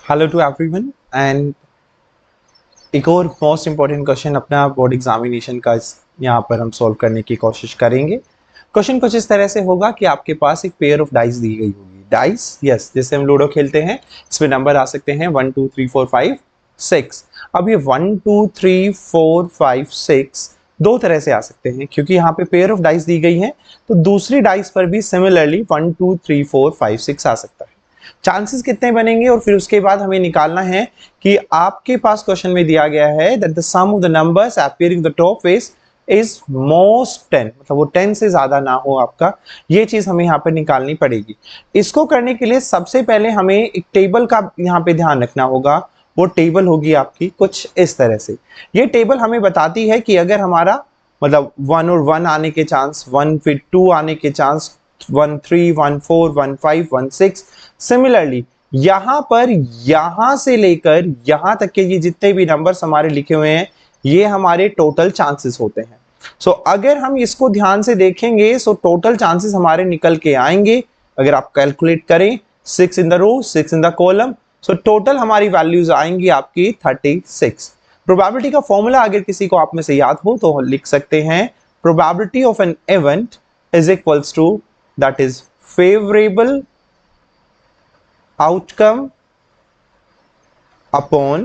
Hello to everyone and एक और most important question अपना बोर्ड एग्जामिनेशन का यहाँ पर हम सॉल्व करने की कोशिश करेंगे। क्वेश्चन कुछ इस तरह से होगा कि आपके पास एक पेयर ऑफ डाइस दी गई होगी। डाइस यस, जैसे हम लूडो खेलते हैं, इसमें नंबर आ सकते हैं 1 2 3 4 5 6। अब ये 1 2 3 4 5 6 दो तरह से आ सकते हैं, क्योंकि यहाँ पे पेयर ऑफ डाइस दी गई है तो दूसरी डाइस पर भी सिमिलरली 1 2 3 4 5 6 आ सकता है। चांसेस कितने बनेंगे और फिर उसके बाद हमें निकालना है कि आपके पास क्वेश्चन में दिया गया है that the sum of the numbers appearing the top face is most 10, मतलब वो 10 से ज्यादा ना हो आपका, ये चीज हमें यहाँ पे निकालनी पड़ेगी। इसको करने के लिए सबसे पहले हमें एक टेबल का यहाँ पे ध्यान रखना होगा। वो टेबल होगी आपकी कुछ इस तरह से। ये टेबल हमें बताती है कि अगर हमारा मतलब 1 और 1 आने के चांस, 1 फिर 2 आने के चांस, 1 3 1 4 1 5 1 6, सिमिलरली यहां पर यहां से लेकर यहां तक के ये जितने भी नंबर्स हमारे लिखे हुए हैं ये हमारे टोटल चांसेस होते हैं। सो अगर हम इसको ध्यान से देखेंगे सो टोटल चांसेस हमारे निकल के आएंगे। अगर आप कैलकुलेट करें 6 in the row 6 in the column, so total हमारी वैल्यूज आएंगी आपकी 36। प्रोबेबिलिटी का फॉर्मूला अगर किसी को आप में से याद हो तो लिख सकते हैं, probability of an event is equals to that is favourable outcome upon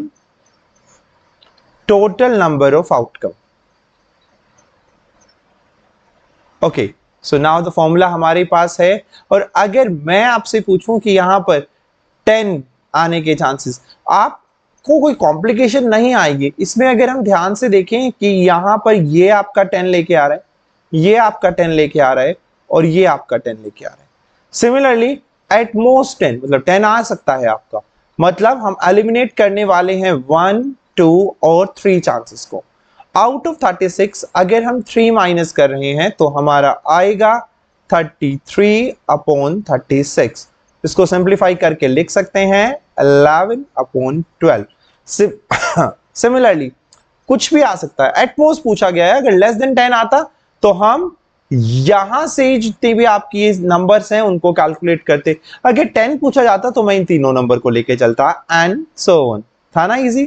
total number of outcome. Okay, so now the formula हमारे पास है। और अगर मैं आपसे पूछूं कि यहां पर 10 आने के चांसेस, आपको कोई कॉम्प्लिकेशन नहीं आएगी इसमें। अगर हम ध्यान से देखें कि यहां पर ये आपका 10 लेके आ रहा है, ये आपका 10 लेके आ रहा है और ये आपका 10 लेके आ रहा है। सिमिलरली एट मोस्ट 10, मतलब 10 आ सकता है आपका, मतलब हम एलिमिनेट करने वाले हैं 1 2 और 3 चांसेस को। आउट ऑफ 36 अगर हम 3 माइनस कर रहे हैं तो हमारा आएगा 33 अपॉन 36। इसको सिंप्लीफाई करके लिख सकते हैं 11 अपॉन 12। सिमिलरली कुछ भी आ सकता है, एट मोस्ट पूछा गया है। अगर लेस देन 10 आता तो हम यहां से जितने भी आपकी नंबर्स हैं उनको कैलकुलेट करते। अगर 10 पूछा जाता तो मैं इन तीनों नंबर को लेके चलता एंड सो ऑन। था ना इजी।